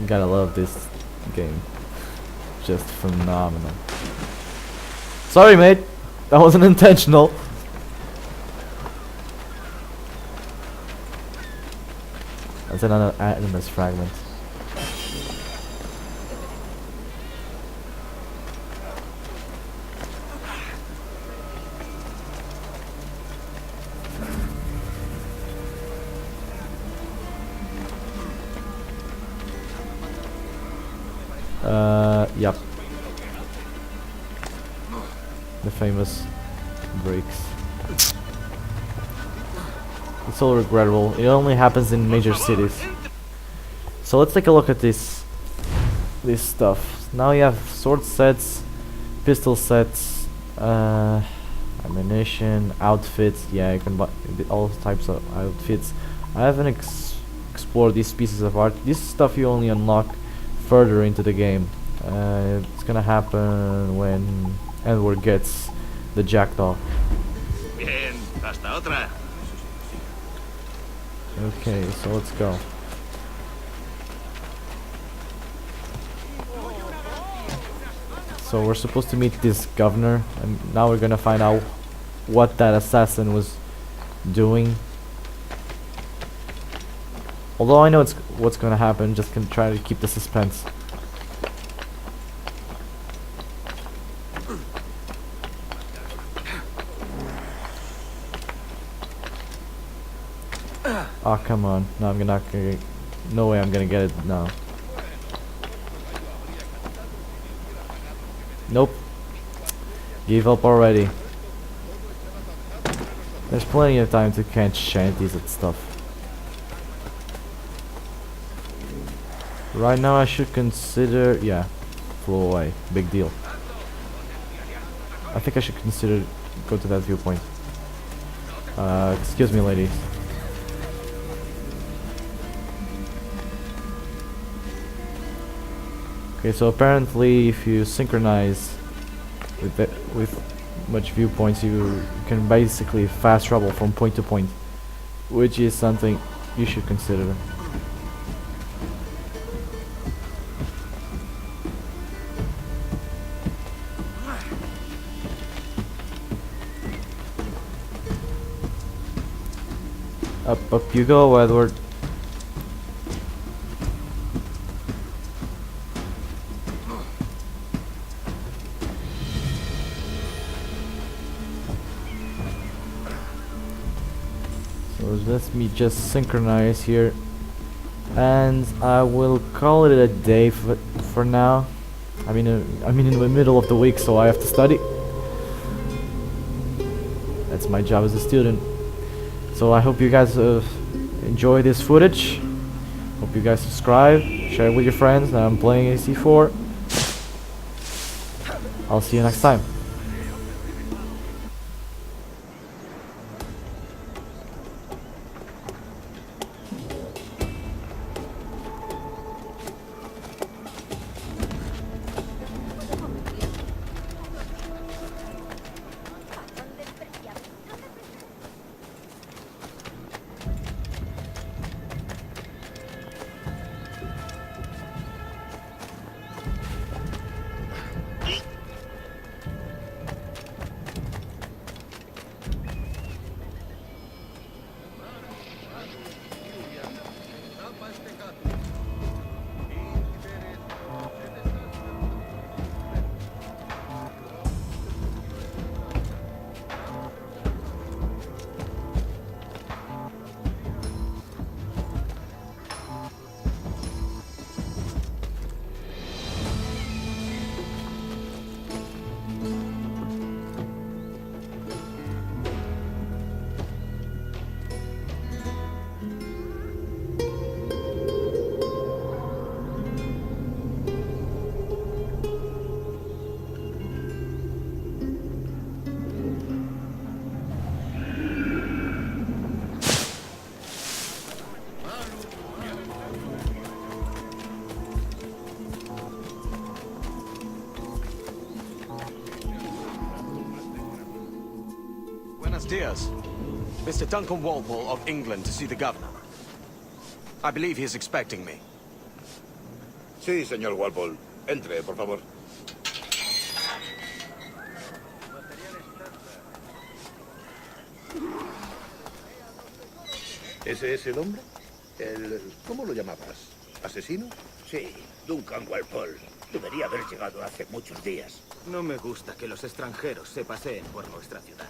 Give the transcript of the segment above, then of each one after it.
Gotta love this game. Just phenomenal. Sorry, mate. That wasn't intentional. That's another Animus fragment. Yep. The famous breaks. It's all regrettable. It only happens in major cities. So let's take a look at this stuff. Now you have sword sets, pistol sets, ammunition, outfits. Yeah, you can buy all types of outfits. I haven't explored these pieces of art. This stuff you only unlock further into the game. It's gonna happen when Edward gets the jackdaw. Bien, hasta otra. Okay, so let's go. So we're supposed to meet this governor, and now we're gonna find out what that assassin was doing. Although I know what's gonna happen, just can try to keep the suspense. Oh, come on. No, I'm not gonna. No way I'm gonna get it now. Nope. Give up already. There's plenty of time to catch shanties and stuff. Right now I should consider. Yeah. Flew away. Big deal. I think I should consider go to that viewpoint. Excuse me, ladies. Okay, so apparently if you synchronize with much viewpoints, you can basically fast travel from point to point, which is something you should consider. Up you go, Edward. Let me just synchronize here, and I will call it a day for now. I mean in the middle of the week, so I have to study. That's my job as a student. So I hope you guys enjoy this footage. Hope you guys subscribe, share it with your friends that I'm playing AC4. I'll see you next time. Diaz. Mr. Duncan Walpole of England to see the governor. I believe he is expecting me. Sí, señor Walpole. Entre, por favor. ¿Ese es el hombre? ¿Cómo lo llamabas? ¿Asesino? Sí, Duncan Walpole. Debería haber llegado hace muchos días. No me gusta que los extranjeros se paseen por nuestra ciudad.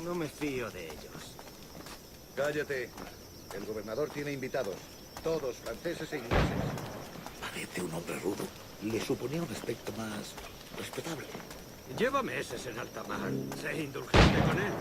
No me fío de ellos. Cállate. El gobernador tiene invitados. Todos franceses e ingleses. Parece un hombre rudo. Le suponía un aspecto más respetable. Lleva meses en alta mar. Sé indulgente con él.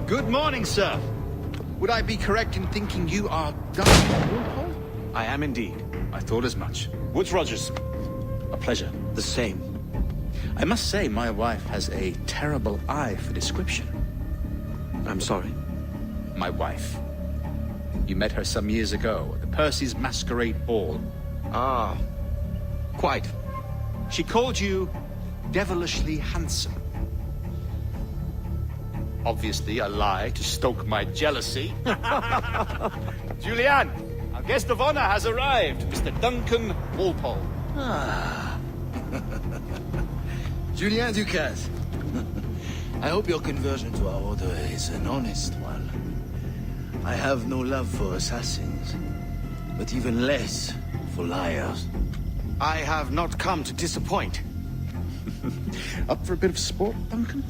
Good morning, sir. Would I be correct in thinking you are Duncan Walpole? I am indeed. I thought as much. Woods Rogers. A pleasure. The same. I must say, my wife has a terrible eye for description. I'm sorry. My wife. You met her some years ago at the Percy's Masquerade Ball. Ah, quite. She called you devilishly handsome. Obviously a lie to stoke my jealousy. Julianne, our guest of honor has arrived, Mr. Duncan Walpole. Ah. Julien Ducasse. I hope your conversion to our order is an honest one. I have no love for assassins, but even less for liars. I have not come to disappoint. Up for a bit of sport, Duncan?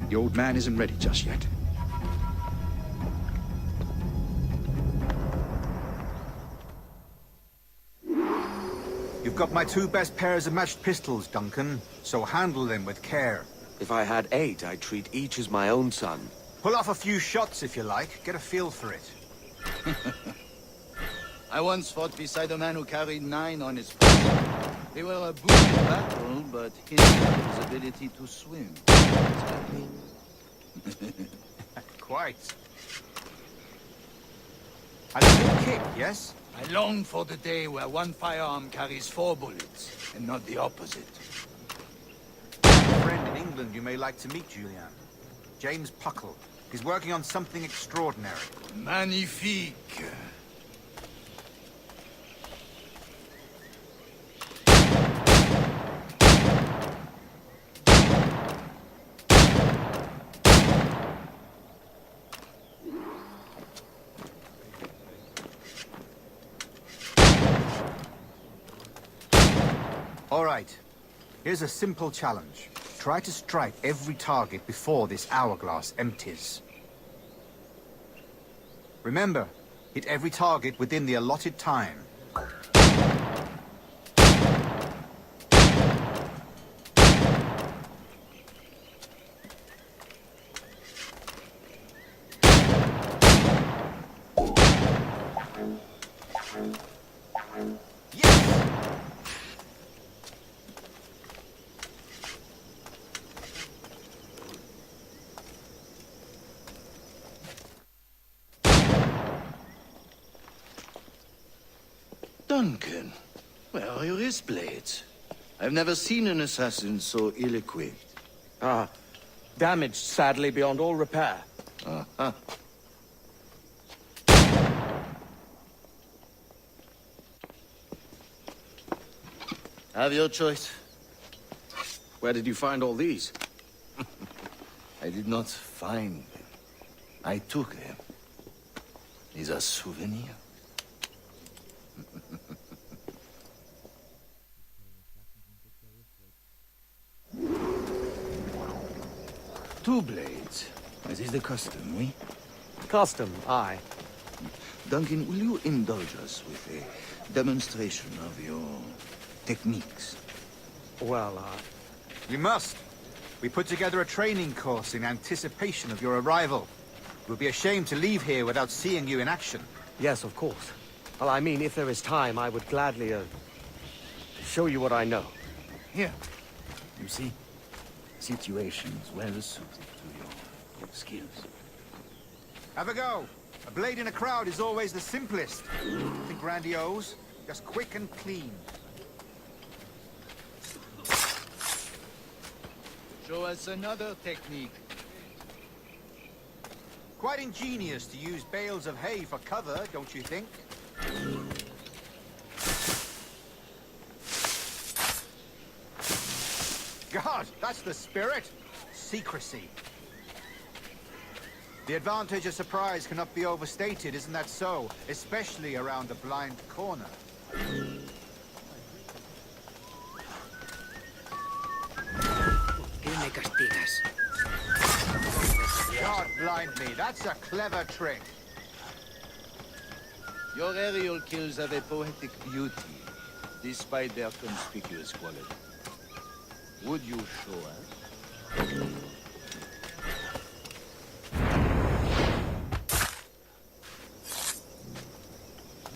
The old man isn't ready just yet. You've got my two best pairs of matched pistols, Duncan, so handle them with care. If I had 8, I'd treat each as my own son. Pull off a few shots if you like, get a feel for it. I once fought beside a man who carried 9 on his back. They were a boon in battle, but hindered his ability to swim. Sadly. Quite. A good kick, yes? I long for the day where one firearm carries 4 bullets, and not the opposite. I have a friend in England you may like to meet, Julian. James Puckle. He's working on something extraordinary. Magnifique. All right. Here's a simple challenge. Try to strike every target before this hourglass empties. Remember, hit every target within the allotted time. Duncan, where are your wrist blades? I've never seen an assassin so ill-equipped. Ah, damaged sadly beyond all repair. Uh-huh. Have your choice. Where did you find all these? I did not find them. I took them. These are souvenirs. Two blades. As is the custom, oui? Custom, aye. Duncan, will you indulge us with a demonstration of your techniques? Well, We must. We put together a training course in anticipation of your arrival. We'll be ashamed to leave here without seeing you in action. yes, of course. Well, I mean, if there is time, I would gladly, show you what I know. Here. You see? Situations well suited to your skills. Have a go. A blade in a crowd is always the simplest. Nothing grandiose, just quick and clean. Show us another technique. Quite ingenious to use bales of hay for cover, don't you think? God, that's the spirit. Secrecy. The advantage of surprise cannot be overstated, isn't that so? Especially around the blind corner. ¿Qué me castigas? God blind me, that's a clever trick. Your aerial kills have a poetic beauty, despite their conspicuous quality. Would you show us?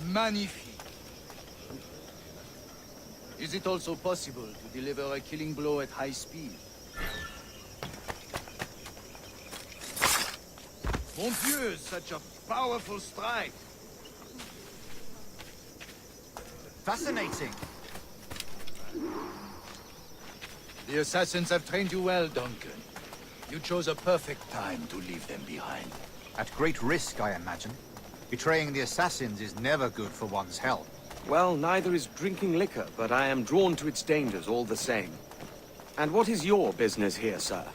Magnifique. Is it also possible to deliver a killing blow at high speed? Mon Dieu, such a powerful strike! Fascinating. The assassins have trained you well, Duncan. You chose a perfect time to leave them behind. At great risk, I imagine. Betraying the assassins is never good for one's health. Well, neither is drinking liquor, but I am drawn to its dangers all the same. And what is your business here, sir?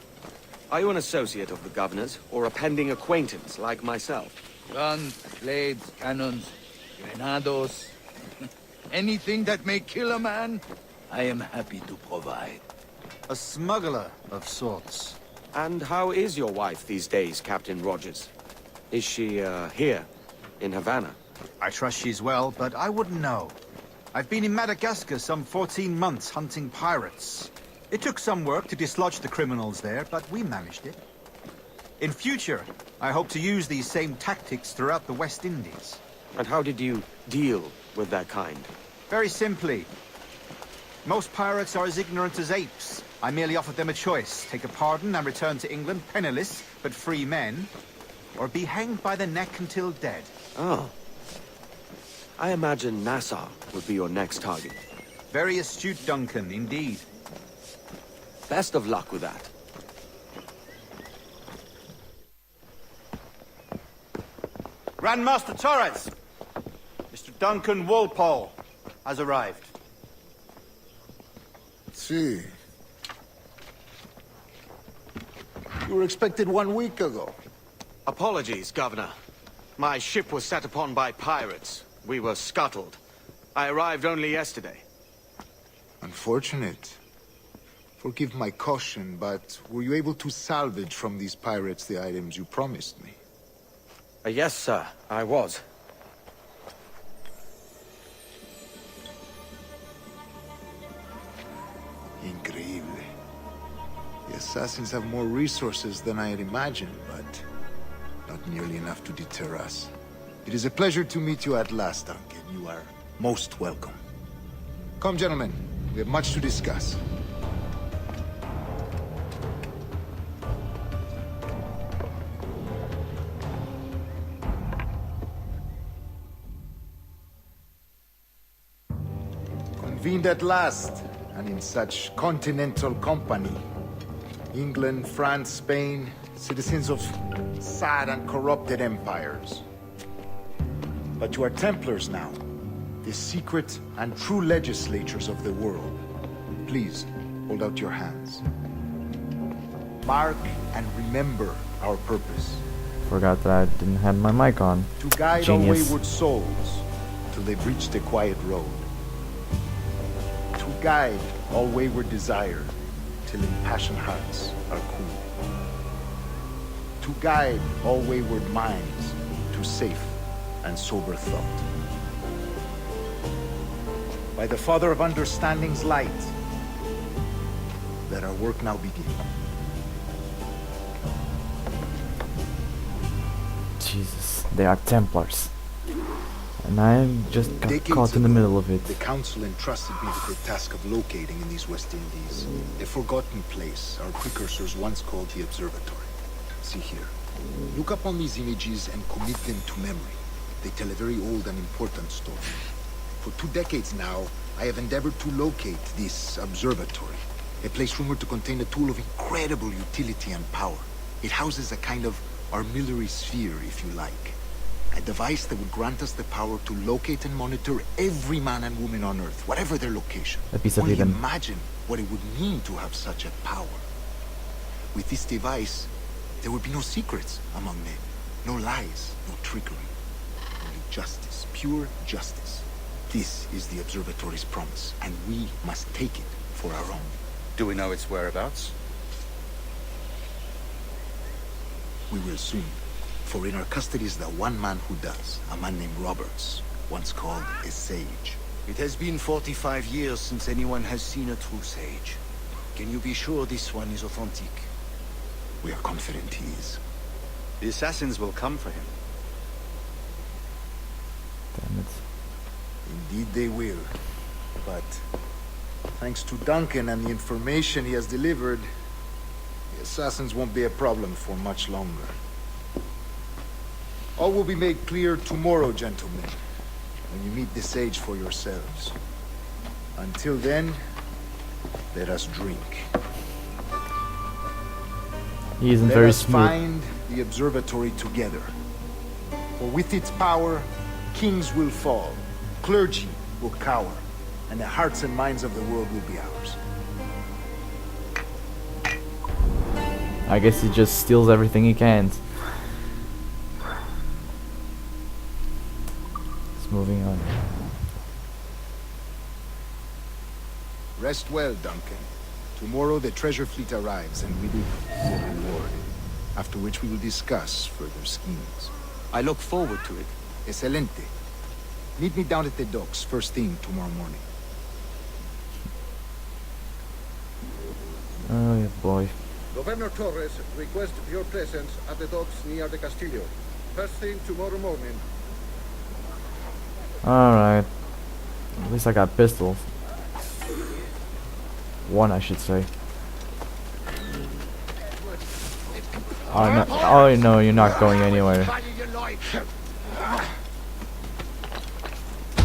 Are you an associate of the governor's, or a pending acquaintance like myself? Guns, blades, cannons, grenados. Anything that may kill a man, I am happy to provide. A smuggler of sorts. And how is your wife these days, Captain Rogers? Is she, here, in Havana? I trust she's well, but I wouldn't know. I've been in Madagascar some 14 months hunting pirates. It took some work to dislodge the criminals there, but we managed it. In future, I hope to use these same tactics throughout the West Indies. And how did you deal with that kind? Very simply. Most pirates are as ignorant as apes. I merely offered them a choice. Take a pardon and return to England penniless, but free men. Or be hanged by the neck until dead. Oh. I imagine Nassau would be your next target. Very astute, Duncan, indeed. Best of luck with that. Grandmaster Torres! Mr. Duncan Walpole has arrived. See. You were expected 1 week ago. Apologies, Governor. My ship was set upon by pirates. We were scuttled. I arrived only yesterday. Unfortunate. Forgive my caution, but were you able to salvage from these pirates the items you promised me? Yes, sir, I was. Increíble. The assassins have more resources than I had imagined, but not nearly enough to deter us. It is a pleasure to meet you at last, Duncan. You are most welcome. Come, gentlemen. We have much to discuss. Convened at last, and in such continental company. England, France, Spain, citizens of sad and corrupted empires. But you are Templars now, the secret and true legislators of the world. Please, hold out your hands. Mark and remember our purpose. Forgot that I didn't have my mic on. To guide Genius. all wayward souls till they reach the quiet road. To guide all wayward desire till impassioned hearts are cool. To guide all wayward minds to safe and sober thought. By the Father of Understanding's light, let our work now begin. Jesus, they are Templars. And I just got Decades caught in the ago, middle of it. The Council entrusted me with the task of locating in these West Indies a forgotten place our precursors once called the Observatory. See here. Look up on these images and commit them to memory. They tell a very old and important story. For 2 decades now, I have endeavored to locate this observatory, a place rumored to contain a tool of incredible utility and power. It houses a kind of armillary sphere, if you like. A device that would grant us the power to locate and monitor every man and woman on Earth, whatever their location. Only imagine what it would mean to have such a power. With this device, there would be no secrets among men, no lies, no trickery. Only justice, pure justice. This is the observatory's promise, and we must take it for our own. Do we know its whereabouts? We will soon. For in our custody is the one man who does, a man named Roberts, once called a sage. It has been 45 years since anyone has seen a true sage. Can you be sure this one is authentic? We are confident he is. The assassins will come for him. Damn it. Indeed they will. But thanks to Duncan and the information he has delivered, the assassins won't be a problem for much longer. All will be made clear tomorrow, gentlemen, when you meet the sage for yourselves. Until then, let us drink. He isn't Let very us smooth. find the observatory together. For with its power, kings will fall, clergy will cower, and the hearts and minds of the world will be ours. I guess he just steals everything he can. It's moving on. Rest well, Duncan. Tomorrow the treasure fleet arrives and we will the reward. After which we will discuss further schemes. I look forward to it. Excelente. Meet me down at the docks first thing tomorrow morning. Oh yeah, boy. Governor Torres requests your presence at the docks near the Castillo. First thing tomorrow morning. Alright. At least I got pistols. One, I should say. Oh no, oh, no, you're not going anywhere.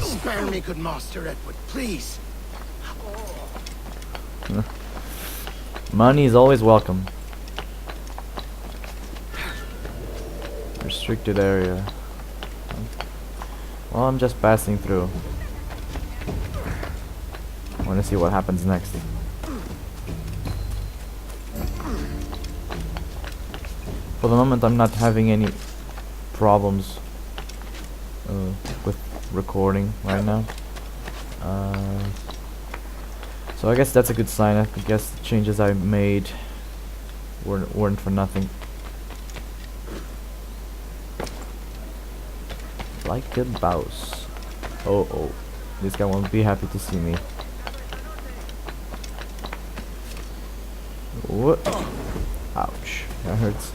Spare me, good Master Edward, please. Money is always welcome. Restricted area. Well, I'm just passing through. I want to see what happens next. For the moment, I'm not having any problems with recording right now. So I guess that's a good sign. I guess the changes I made weren't for nothing. Like a boss. Oh, this guy won't be happy to see me. What? Ouch, that hurts.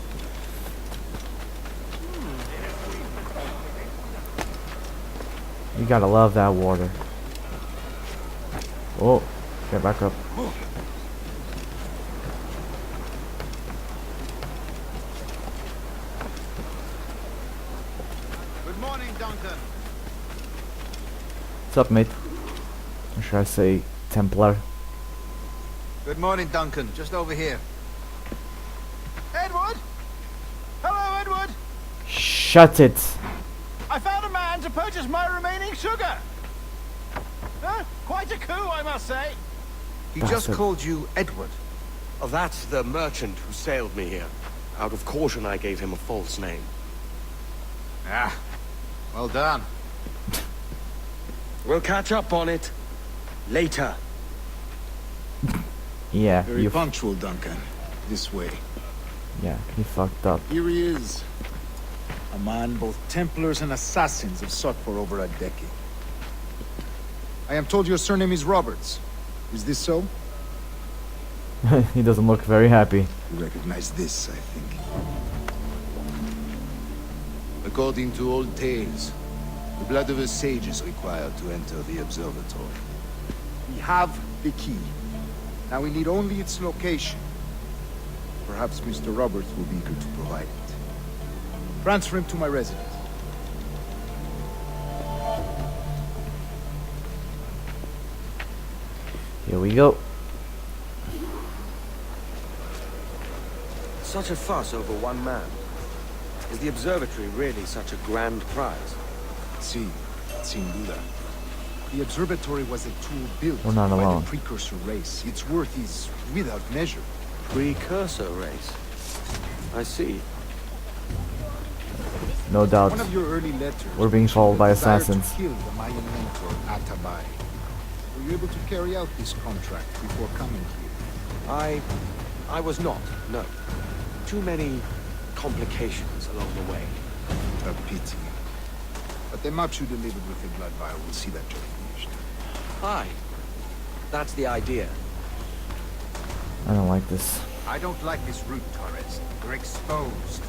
You gotta love that water. Oh, get back up. Good morning, Duncan. What's up, mate? Or should I say Templar? Good morning, Duncan. Just over here. Edward? Hello, Edward. Shut it! I found a man to purchase my remaining sugar. Quite a coup, I must say. He just Bastard. called you Edward. Oh, that's the merchant who sailed me here. Out of caution, I gave him a false name. Ah, well done. We'll catch up on it later. Yeah, Very you punctual, Duncan. This way. yeah, you fucked up. Here he is. A man both Templars and assassins have sought for over a decade. I am told your surname is Roberts. Is this so? He doesn't look very happy. You recognize this, I think. According to old tales, the blood of a sage is required to enter the observatory. We have the key. Now we need only its location. Perhaps Mr. Roberts will be eager to provide it. Transfer him to my residence. Here we go. Such a fuss over one man. Is the observatory really such a grand prize? Si, sin duda. The observatory was a tool built We're not by alone. the precursor race. Its worth is without measure. Precursor race. I see. No doubt. One of your early letters. We're being followed by desired assassins. To kill the Mayan mentor Atabai. Were you able to carry out this contract before coming here? I was not, no. Too many complications along the way. A pity. But the maps you delivered with the blood vial will see that job finished. Aye. That's the idea. I don't like this. I don't like this route, Torres. We're exposed.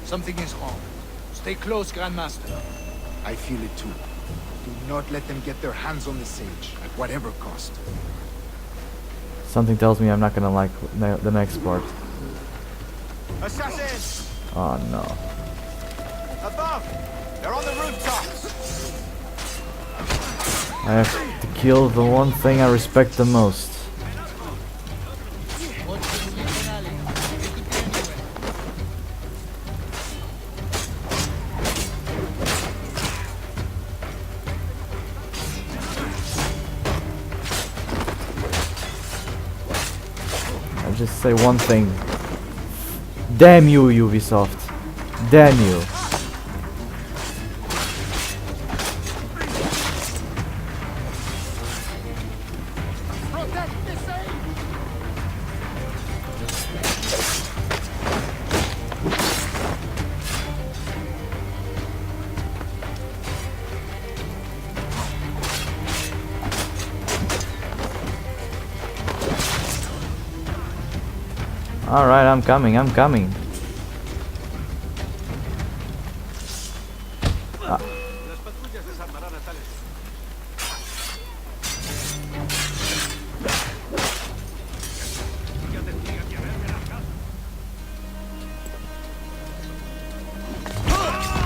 Something is wrong. Stay close, Grandmaster. I feel it too. Do not let them get their hands on the sage, at whatever cost. Something tells me I'm not gonna like the next part. Assassins! Oh no. Above! They're on the rooftops! I have to kill the one thing I respect the most. I'll just say one thing. Damn you, Ubisoft. Damn you. Alright, I'm coming, I'm coming.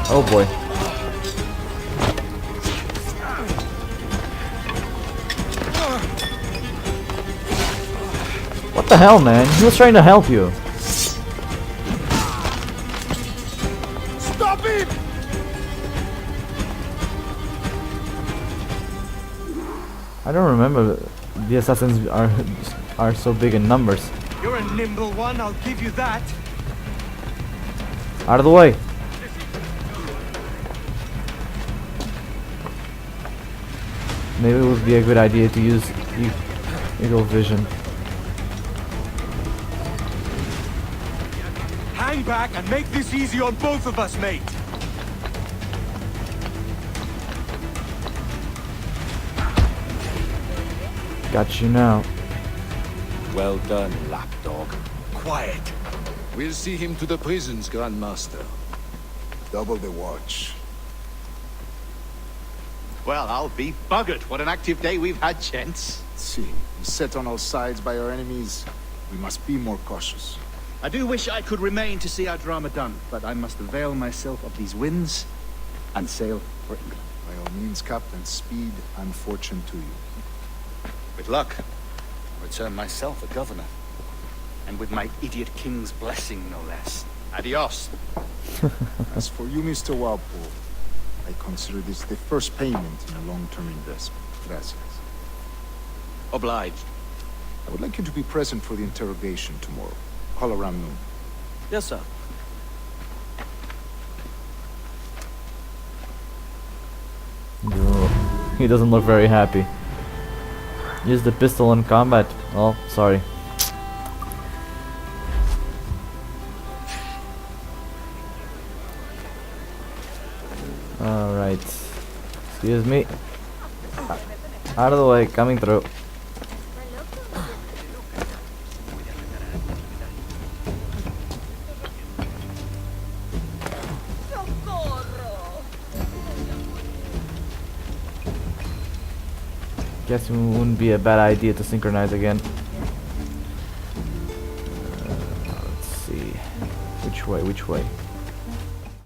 Oh boy. What the hell, man? He was trying to help you. Stop him! I don't remember the assassins are so big in numbers. You're a nimble one, I'll give you that. Out of the way. Maybe it would be a good idea to use eagle vision. Hang back and make this easy on both of us, mate. Got you now. Well done, lapdog. Quiet. We'll see him to the prisons, Grandmaster. Double the watch. Well, I'll be buggered. What an active day we've had, gents. See, set on all sides by our enemies, we must be more cautious. I do wish I could remain to see our drama done, but I must avail myself of these winds and sail for England. By all means, Captain, speed and fortune to you. With luck, I'll return myself a governor. And with my idiot king's blessing, no less. Adios. As for you, Mr. Walpole, I consider this the first payment in a long-term investment. Gracias. Obliged. I would like you to be present for the interrogation tomorrow. Call around noon. Yes, sir. Ugh, he doesn't look very happy. Use the pistol in combat. Oh, sorry. Alright. Excuse me. Out of the way, coming through. Guess it wouldn't be a bad idea to synchronize again. Let's see. Which way? Which way?